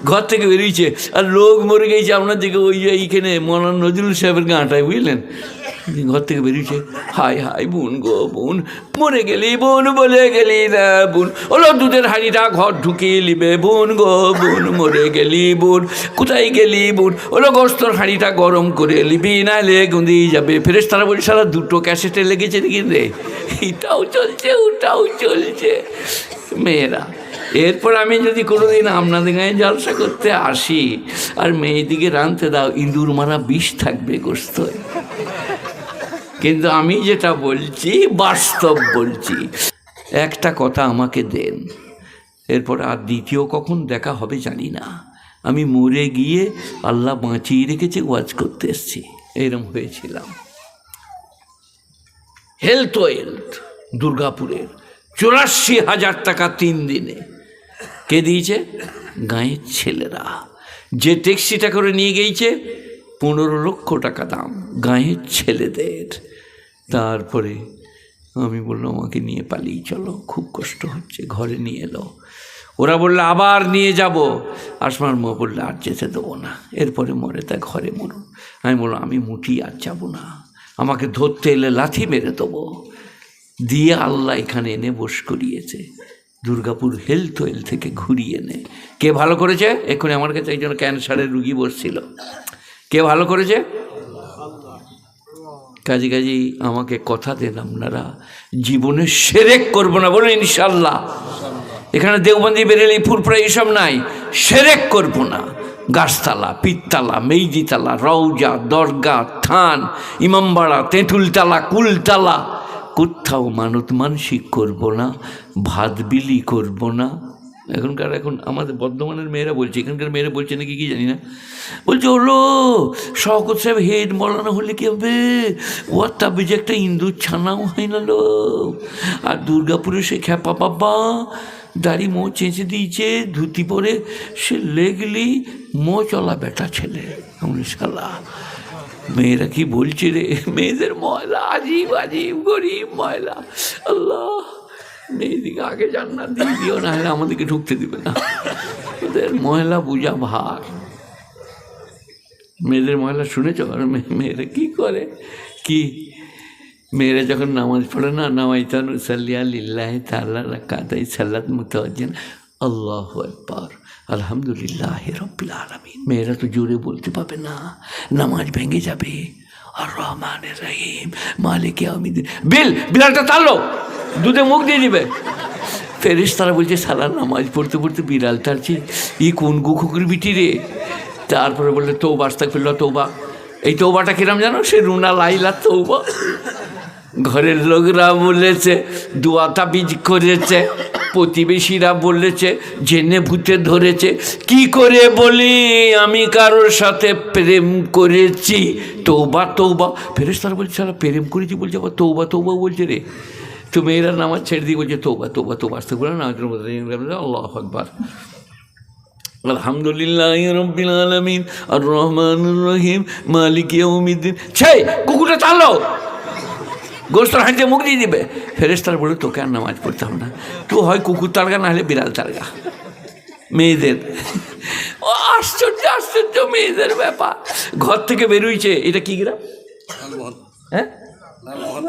ঘর থেকে বেরিয়েছে আর লোক মরে গেছে আপনার দিকে ওই যে এইখানে মৌলানা নজরুল সাহেবের গাঁটায়, বুঝলেন? ঘর থেকে বেরিয়েছে, হাই হাই বোন গো বোন, মরে গেলি বোন, বলে গেলি না বোন, ওলো দুধের হাঁড়িটা ঘর ঢুকিয়ে নিবে বোন গো বোন, মরে গেলি বোন, কোথায় গেলি বোন, ওলো গোস্তর হাঁড়িটা গরম করে নিবি, নাহলে গুঁদি যাবে। ফেরেশতারা বলি সারা দুটো ক্যাসেটে লেগেছে নাকি রে, এটাও চলছে ওটাও চলছে। মেয়েরা, এরপর আমি যদি কোনোদিন আপনাদের গায়ে জলসা করতে আসি আর মেয়েদিকে রাঁধতে দাও, ইঁদুর মারা বিষ থাকবে গোস্ত। কিন্তু আমি যেটা বলছি বাস্তব বলছি। একটা কথা আমাকে দেন, এরপর আর দ্বিতীয় কখন দেখা হবে জানি না। আমি মরে গিয়ে আল্লাহ বাঁচিয়ে রেখেছে, ওয়াজ করতে এসছি। এরম হয়েছিলাম। হেলথ দুর্গাপুরের 84,000 টাকা 3 দিনে। কে দিয়েছে? গাঁয়ের ছেলেরা। যে ট্যাক্সিটা করে নিয়ে গিয়েছে 15 লক্ষ টাকা দাম, গাঁয়ের ছেলেদের। তারপরে আমি বললাম আমাকে নিয়ে পালিয়ে চলো, খুব কষ্ট হচ্ছে। ঘরে নিয়ে এলো। ওরা বললো আবার নিয়ে যাব। আসমার মা বললে আর যেতে দেবো না, এরপরে মরে তা ঘরে মরুন। আমি বললাম আমি মুটি আর যাবো না, আমাকে ধরতে এলে লাথি মেরে দেবো। দিয়ে আল্লাহ এখানে এনে বস করিয়েছে, দুর্গাপুর হেলথ থেকে ঘুরিয়ে এনে। কে ভালো করেছে? এক্ষুনি আমার কাছে একজন ক্যান্সারের রুগী বসছিল। কে ভালো করেছে? কাজী আমাকে কথা দেন আপনারা জীবনে শিরক করবো না, বলুন ইনশাল্লাহ। এখানে দেওবন্দি বেরেলি ফুরফুরা এইসব নাই, শিরক করবো না। গাছতলা, পীরতলা, মেইজিতলা, রওজা, দরগা, থান, ইমামবাড়া, তেঁতুলতলা, কুলতলা, কোথাও মানত মানসিক করবো না, ভাত বিলি করবো না। এখন আমাদের বর্ধমানের মেয়েরা বলছে, এখানকার মেয়েরা বলছে নাকি কি জানি না, বলছে হলো শওকত সাহেব হেড মৌলানা হলে কি হবে, ওর তাবে যে একটা ইন্দুর ছানাও হয় না লো। আর দুর্গাপুরে সে খ্যাপা বাবা দাড়ি মো চেঁচে দিয়েছে, ধুতি পরে, সে লেগলি মো চলা বেটা ছেলে। শালা মেয়েরা কি বলছে রে, মেয়েদের ময়লা, আজীব আজীব গরিব ময়লা। আল্লাহ মেয়েদিকে আগে জান্নাত দিয়ে দিও, না হলে আমাদেরকে ঢুকতে দিবে না। ওদের ময়লা বুঝা ভার। মেয়েদের ময়লা শুনেছ? আর মেয়েরা কি করে, কি মেয়েরা যখন নামাজ পড়ে না, নামাইতান সাল্লিয়া লিল্লাহি তাআলা রাকাতাই সালাত মুতাওয়াজ্জিহান আল্লাহু আকবার আলহামদুলিল্লাহি রাব্বিল আলামিন। মেয়েরা তো জোরে বলতে পাবে না, নামাজ ভেঙে যাবে। আর রহমানির রহিম মালিক ইয়াউমিদ্দিন। বিড়ালটা তাড়লো, দুধে মুখ দিয়ে দিবে। ফেরেশতারা বলছে সালা নামাজ পড়তে পড়তে বিড়াল টাড়ছে, ই কোন গুখুকুর বিটি রে। তারপরে বললে তৌবা আস্তাগফিরুল্লাহ তৌবা। এই তৌবাটা কিরাম জানো? সে রুনা লাইলা তৌবা। ঘরের লোকরা বলেছে, দোয়াতা বীজ করেছে, প্রতিবেশীরা বলেছে, জেনে ভূতে ধরেছে। কি করে বলি আমি কারোর সাথে প্রেম করেছি? তৌবা তৌবা। ফেরেশতারা বলছে সারা প্রেম করেছি বলছে, আবার তৌবা তৌবা বলছে রে। তো মেয়েরা নামাজ ছেড়ে দিয়ে বলছে তৌবা তৌবা তৌবা আস্তাগফিরুল্লাহ নামাজ আল্লাহু আকবার আলহামদুলিল্লাহি রাব্বিল আলামিন আর রহমানির রহিম মালিক ইয়াউমিদ্দিন। সেই কুকুরটা চালো, গোস্ত হাঁটতে মুখ দিয়ে দিবে। ফেরেশতারা বলে তোকে আর নামাজ পড়তে হবে না, তুই হয় কুকুর তাড়গা না হলে বিড়াল তাড়গা। মেয়েদের আশ্চর্য আশ্চর্য মেয়েদের ব্যাপার। ঘর থেকে বেরোইছে, এটা কি গ্রাম? হ্যাঁ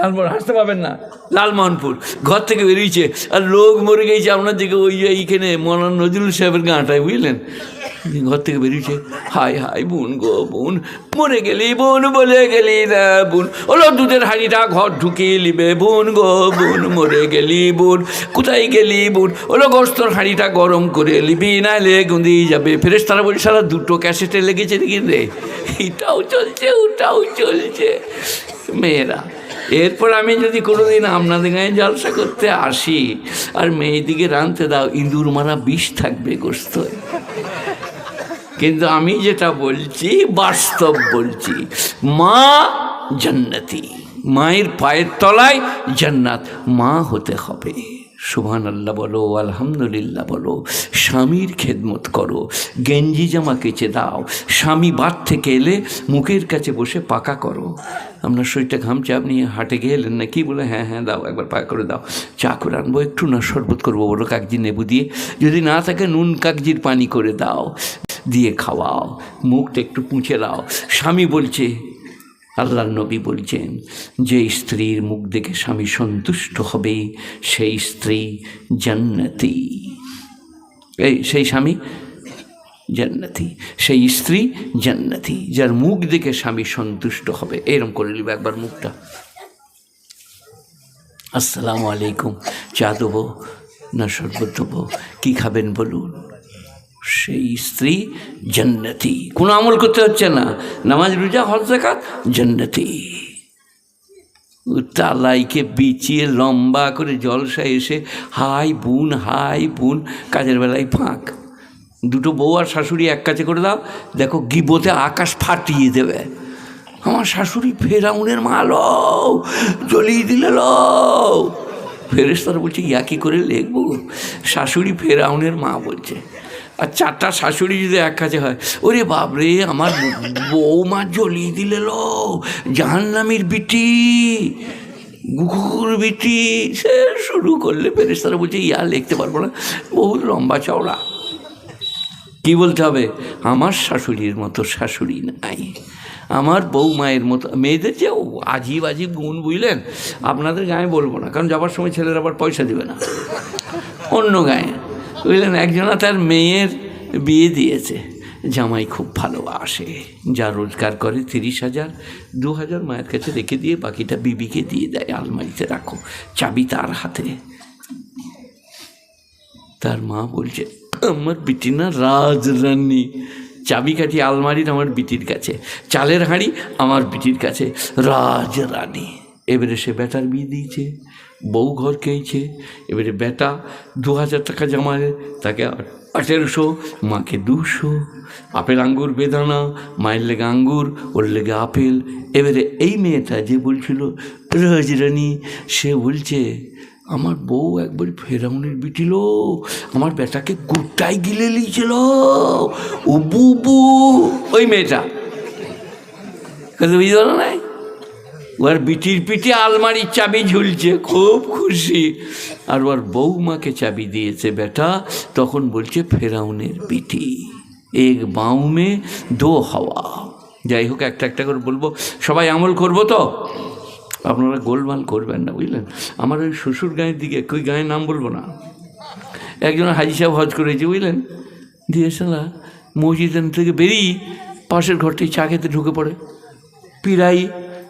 লালমোহন, হাসতে পাবেন না, লালমোহনপুর। ঘর থেকে বেরিয়েছে আর লোক মরে গেছে আপনার দিকে ওই যে এইখানে মৌলানা নজরুল সাহেবের গাঁটায়, বুঝলেন? ঘর থেকে বেরিয়েছে, হাই হাই বোন গো বোন, মরে গেলি বোন, বলে গেলি না বোন, ওলো দুধের হাঁড়িটা ঘর ঢুকিয়ে নিবে বোন গো বোন, মরে গেলি বোন, কোথায় গেলি বোন, ওলো গোস্তর হাঁড়িটা গরম করে নিবি, নাহলে গুঁদি যাবে। ফেরেশতারা বলি সারা দুটো ক্যাসেটে লেগেছে নাকি রে, এটাও চলছে ওটাও চলছে। মেয়েরা, এরপর আমি যদি কোনোদিন আপনাদের গায়ে জলসা করতে আসি আর মেয়েদিকে রাঁধতে দাও, ইঁদুর মারা বিষ থাকবে গোস্ত। কিন্তু আমি যেটা বলছি বাস্তব বলছি। মা জান্নাতি, মায়ের পায়ের তলায় জান্নাত। মা হতে হবে। সুবহানাল্লাহ বলো, আলহামদুলিল্লাহ বলো। স্বামীর খেদমত করো, গেঞ্জি জামা কেচে দাও। স্বামী বাদ থেকে এলে মুখের কাছে বসে পাকা করো। আপনার শরীরটা ঘামছে, আপনি হাটে গেলেন না, কি বলে হ্যাঁ হ্যাঁ দাও, একবার পাকা করে দাও। চা করে আনবো একটু, না শরবত করবো বলো কাগজি লেবু দিয়ে, যদি না থাকে নুন কাগজির পানি করে দাও। দিয়ে খাওয়াও, মুখটা একটু পুঁছে দাও। স্বামী বলছে, আল্লাহর নবী বলছেন, যে স্ত্রীর মুখ দেখে স্বামী সন্তুষ্ট হবে সেই স্ত্রী জান্নাতি, সেই স্বামী জান্নাতি, সেই স্ত্রী জান্নাতি, যার মুখ দেখে স্বামী সন্তুষ্ট হবে। এরম করে নিবে একবার মুখটা, আসসালামু আলাইকুম, চা দেবো না শরবত দেবো, কী খাবেন বলুন, সেই স্ত্রী জান্নাতি। কোনো আমল করতে হচ্ছে না, নামাজ রোজা হজ যাকাত, জান্নাতি। তালাইকে বিচিয়ে লম্বা করে জলসা এসে হাই বোন হাই বোন, কাজের বেলায় ফাঁক। দুটো বউ আর শাশুড়ি এক কাছে করে দাও, দেখো গিবতে আকাশ ফাটিয়ে দেবে। আমার শাশুড়ি ফেরাউনের মা লও, জ্বলিয়ে দিলে লও। ফেরেশতারা বলছে ইয়া কী করে লিখবো, শাশুড়ি ফেরাউনের মা বলছে। আর চারটা শাশুড়ি যদি এক কাছে হয়, ওরে বাপরে আমার বৌমা জ্বলিয়ে দিলে লো, জাহান্নামীর বিটি, গুকুর বিটি, সে শুরু করলে ফেরেশতারা বলছে ইয়া লিখতে পারবো না, বহুত লম্বা চওড়া। কি বলতে হবে, আমার শাশুড়ির মতো শাশুড়ি নাই, আমার বউ মায়ের মতো। মেয়েদের যে আজীব আজীব গুণ বুঝলেন, আপনাদের গায়ে বলবো না, কারণ যাবার সময় ছেলেরা আবার পয়সা দেবে না, অন্য গায়ে বুঝলেন। একজনা তার মেয়ের বিয়ে দিয়েছে, জামাই খুব ভালোবাসে, যা রোজগার করে 30,000 2,000 মায়ের কাছে রেখে দিয়ে বাকিটা বিবিকে দিয়ে দেয়, আলমারিতে রাখো, চাবি তার হাতে। তার মা বলছে আমার বিটি না রাজরানী, চাবিকাঠি আলমারির আমার বিটির কাছে, চালের হাঁড়ি আমার বিটির কাছে, রাজরানী। এবারে সে বেটার বিয়ে দিয়েছে, বউ ঘর খেয়েছে। এবারে বেটা 2,000 টাকা জমায়, তাকে 1,800, মাকে 200। আপেল আঙ্গুর বেদানা, মায়ের লেগে আঙ্গুর, ওর লেগে আপেল। এবারে এই মেয়েটা যে বলছিল রাজরানী, সে বলছে আমার বউ একবার ফেরাউনের বিটিল, আমার বেটাকে গোটাই গিলে লিয়েছিল, ও বুবু। ওই মেয়েটা বুঝতে পারো নাই, ওর বিটির পিঠে আলমারির চাবি ঝুলছে, খুব খুশি। আর ওর বউমাকে চাবি দিয়েছে বেটা, তখন বলছে ফেরাউনের বিটি, এক বাউ মে দো হাওয়া। যাই হোক, একটা একটা করে বলবো, সবাই আমল করবো তো, আপনারা গোলমাল করবেন না বুঝলেন। আমার ওই শ্বশুর গাঁয়ের দিকে, ওই গাঁয়ের নাম বলবো না, একজন হাজি সাহেব হজ করেছে বুঝলেন, দিয়ে সালা মসজিদ থেকে বেরিয়ে পাশের ঘরটাই চা খেতে ঢুকে পড়ে, পিরাই।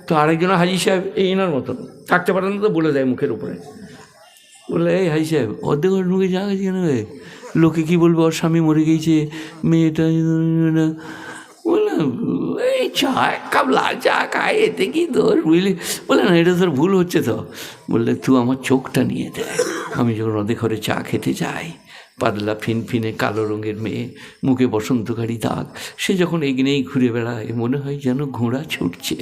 তো আরেকজন হাজি সাহেব এই এনার মতন থাকতে পারে না, তো বলে দেয় মুখের উপরে, বলে এই হাজি সাহেব অর্ধেক ঘর ঢুকে চা গেছে কেন, লোকে কী বলবে, ওর স্বামী মরে গিয়েছে, মেয়েটা বললে এই চা এক কাপ লাল চা খায়, এতে কি তোর বুঝলি। বলে না, এটা তোর ভুল হচ্ছে তো। বললে তুই আমার চোখটা নিয়ে দেয়, আমি যখন ওদের ঘরে চা খেতে যাই, পাতলা ফিনফিনে কালো রঙের মেয়ে, মুখে বসন্তকারী দাগ, সে যখন এগিয়েই ঘুরে বেড়ায় মনে হয় যেন ঘোড়া ছুটছে।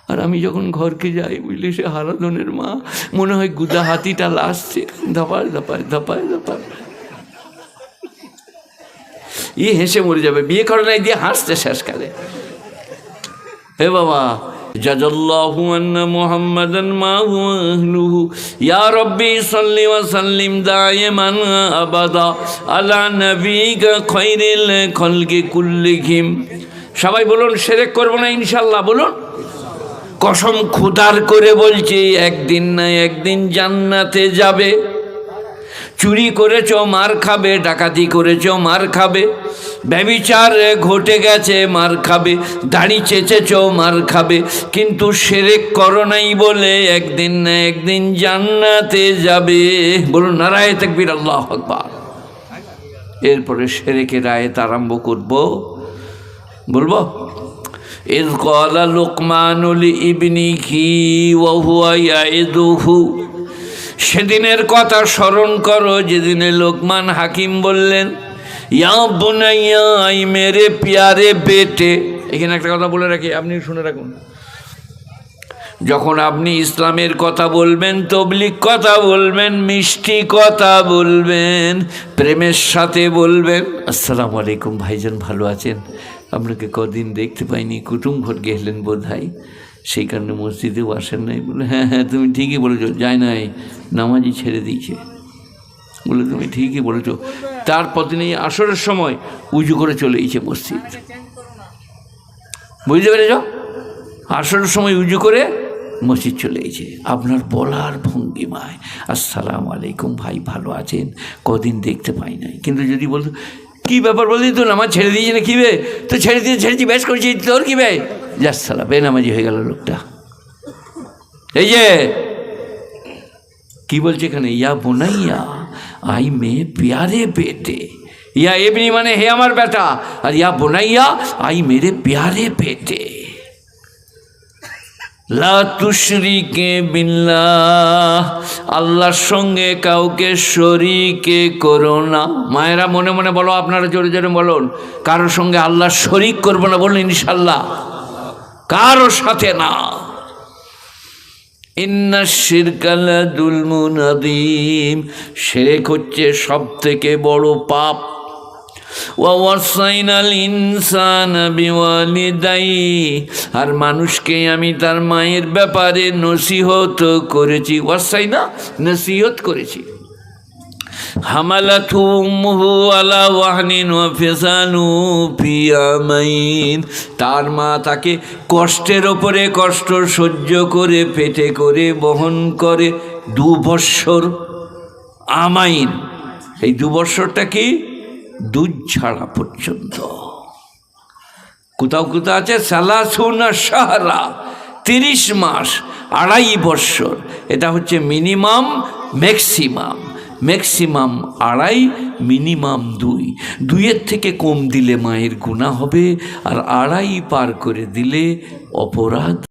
আর আমি যখন ঘরকে যাই বুঝলি, সে হারাধনের মা, মনে হয় গুদা হাতিটা লাসছে, ধপায় ধপায় ধপায় ধপায়। হেসে মরে যাবে, বিয়ে করে নাই দিয়ে হাসছে শেষকালে। হে বাবা, জাযাল্লাহু আন্না মুহাম্মাদান মা হুয়া আহলুহু, ইয়া রাব্বি সাল্লি ওয়া সাল্লিম দাইমান আবাদা আলা নবিকা খায়রিল খালকি কুল্লিহিম। সবাই বলুন, শিরক করব না ইনশাআল্লাহ, বলুন। কসম খোদার করে বলছি, একদিন না একদিন জান্নাতে যাবে। চুরি করেছ মার খাবে, ডাকাতি করেছ মার খাবে, ব্যভিচার ঘটে গেছে মার খাবে, দাড়ি চেঁচেছ মার খাবে, কিন্তু শিরক করো নাই বলে একদিন না একদিন জান্নাতে যাবে। বলুন নারায়ে তাকবীর, আল্লাহু আকবার। এরপরে শিরকের আয়াত আরম্ভ করব, বলবো ইয ক্বালা লুকমানু লিইবনিহি ওয়া হুয়া ইয়াইদুহু। সেদিনের কথা স্মরণ করো যেদিনে লোকমান হাকিম বললেন, ইয়া বুনাইয়া, আই মেরে প্যারে বেটে। এখানে একটা কথা বলে রাখি, আপনি শুনে রাখুন। যখন আপনি ইসলামের কথা বলবেন, তবলিগ কথা বলবেন, মিষ্টি কথা বলবেন, প্রেমের সাথে বলবেন। আসসালামু আলাইকুম ভাইজান, ভালো আছেন? আপনাকে কদিন দেখতে পাইনি, কুটুম ঘর গেলেন বোধ হয়, সেই কারণে মসজিদেও আসেন নাই। বলে হ্যাঁ হ্যাঁ, তুমি ঠিকই বলেছো, যায় নাই, নামাজই ছেড়ে দিয়েছে। বলে তুমি ঠিকই বলেছো। তারপর দিন এই আসরের সময় উজু করে চলে এসেছে মসজিদ, বুঝতে পেরেছ? আসরের সময় উজু করে মসজিদ চলে এসেছে। আপনার বলার ভঙ্গিমায় আসসালামু আলাইকুম ভাই, ভালো আছেন, কদিন দেখতে পাই নাই। কিন্তু যদি বলতো কী ব্যাপার, বললি তো নামাজ ছেড়ে দিয়েছি না, কী বে তো ছেড়েছি বেশ করেছি, তোর কী বে, যাস সালা, বেনামাজি হয়ে গেল লোকটা। এই যে কি বলছে এখানে, ইয়া বোনাইয়া আই মেয়ে প্যারে বেটে, ইয়া এমনি মানে হে আমার বেটা, আর ইয়া বোনাইয়া আই মেরে প্যারে বেটে, লা তুশরিকে বিল্লাহ, আল্লাহর সঙ্গে কাউকে শরীকে করো না। মায়েরা মনে মনে বলো, আপনারা জোরে জোরে বলুন, কারোর সঙ্গে আল্লাহ শরীক করবো না, বলুন ইনশাল্লাহ, কারোর সাথে না। ইন্না শিরকা লাযুলমুন আযীম, শিরক হচ্ছে সব থেকে বড় পাপ। ওয়া ওয়াসাইনাল ইনসানা বিওয়ালিদাইহি, আর মানুষকে আমি তার মায়ের ব্যাপারে নসিহত করেছি, ওয়াসাইনা নসিহত করেছি। হামালাতহু উম্মুহু আলা ওয়াহনিন ওয়া ফিসালুহু ফি আমাইন, তার মা তাকে কষ্টের ওপরে কষ্ট সহ্য করে পেটে করে বহন করে 2 বৎসর। আমাইন, এই 2 বৎসরটা কি, দুধ ছাড়া পর্যন্ত। কোথাও কোথাও আছে সালাসুনা শাহরা, 30 মাস, 2.5 বৎসর। এটা হচ্ছে মিনিমাম, ম্যাক্সিমাম। Maximum 2.5, minimum 2। 2-এর থেকে কম দিলে মায়ের গুনাহ হবে, আর 2.5 পার করে দিলে অপরাধ